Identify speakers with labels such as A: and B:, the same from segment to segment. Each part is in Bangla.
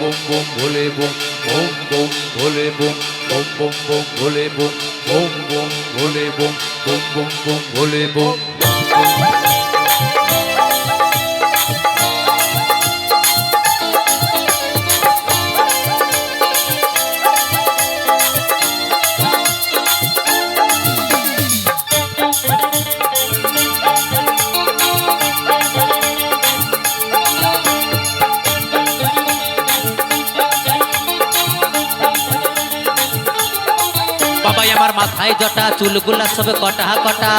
A: bum bum bole bum bole bum bum bole bum bole bum bum bole bum
B: বাবাই আমার মাথায় জটা চুলগুলা সব কটা কটা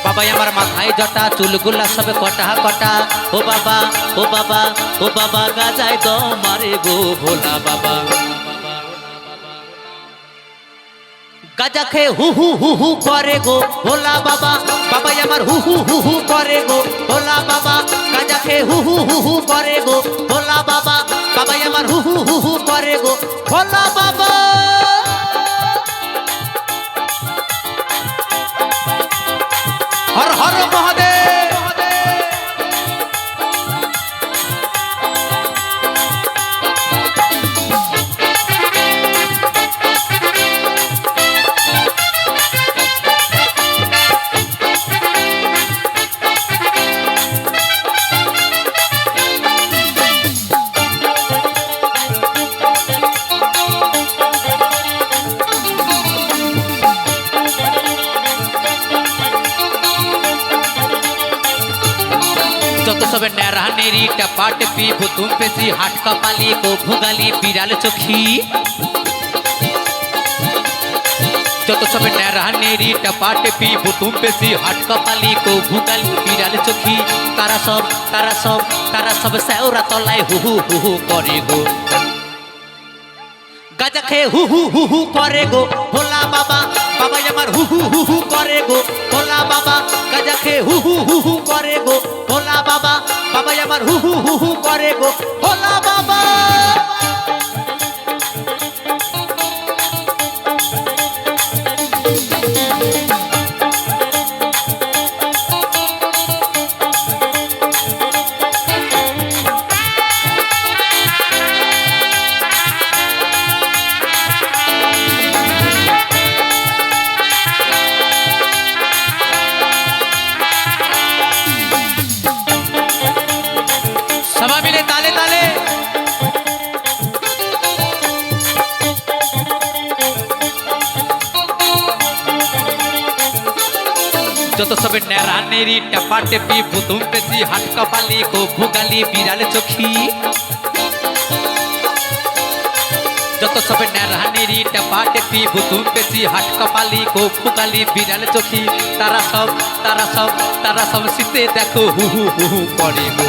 B: বাবাই আমার মাথায় জটা চুলগুলা সব কটা কটা ও বাবা ও বাবা ও বাবা গাজায় তো মারে গো ভোলা বাবা গাজা খেয়ে হু হু হু হু করে গো ভোলা বাবা বাবাই আমার হু হু হু হু করে গো ভোলা বাবা গাজা খেয়ে হু হু হু হু করে গো ভোলা বাবা বাবাই আমার হু হু হু হু করে গো ভোলা বাবা হর হর মহাদেব যত সবে নেরা নেরি টপাট পি ভুতুম পেছি হাট কপালি কো ভুগালি বিড়াল চোখি যত সবে নেরা নেরি টপাট পি ভুতুম পেছি হাট কপালি কো ভুগালি বিড়াল চোখি তারা সব সেওরা তলায় হু হু হু হু করে গো গাজা খেয়ে হু হু হু হু করে গো ভোলা বাবা বাবাই আমার হু হু হু হু করে গো ভোলা বাবা গাজা খেয়ে হু হু হু হু করে গো ভোলা বাবা বাবাই আমার হু হু হু হু করে গো ভোলা বাবা সবাই মিলে তালে তালে যত সবে নেরা নেরি টপা টেপি ভুতুম পেছি হাট কপালি কো ভুগালি বিড়াল চোখি যত সবে নেরা নেরি টপা টেপি ভুতুম পেছি হাট কপালি কো ভুগালি বিড়াল চোখি তারা সব শীতে দেখো হু হু হু হু করে গো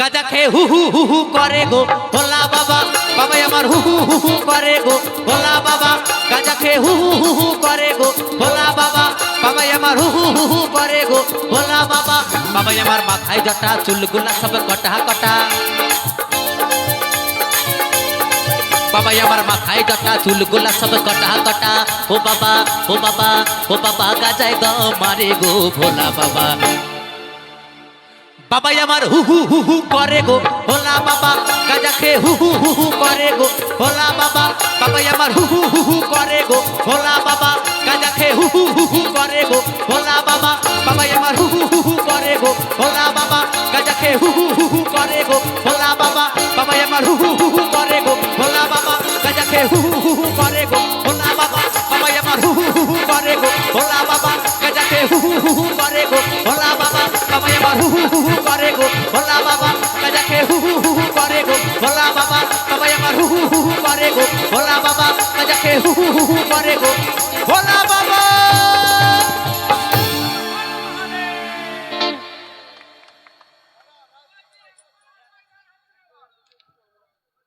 B: গাজা খেয়ে হু হু হু হু করে গো ভোলা বাবা বাবাই আমার হু হু হু হু করে গো ভোলা বাবা গাজা খেয়ে হু হু হু হু করে গো ভোলা বাবা বাবাই আমার হু হু হু হু করে গো ভোলা বাবা বাবাই আমার মাথায় জটা চুলগুলা সব কটা কটা বাবাই আমার মাথায় জটা চুলগুলা সব কটা কটা ও বাবা ও বাবা ও বাবা গাজায় দ মারে গো ভোলা বাবা বাবাই আমার হু হু হু হু করে গো ভোলা বাবা গাজা খেয়ে হু হু হু হু করে গো ভোলা বাবা বাবাই আমার হু হু হু হু করে গো ভোলা বাবা গাজা খেয়ে হু হু হু হু করে গো ভোলা বাবা বাবাই আমার হু হু হু হু করে গো ভোলা বাবা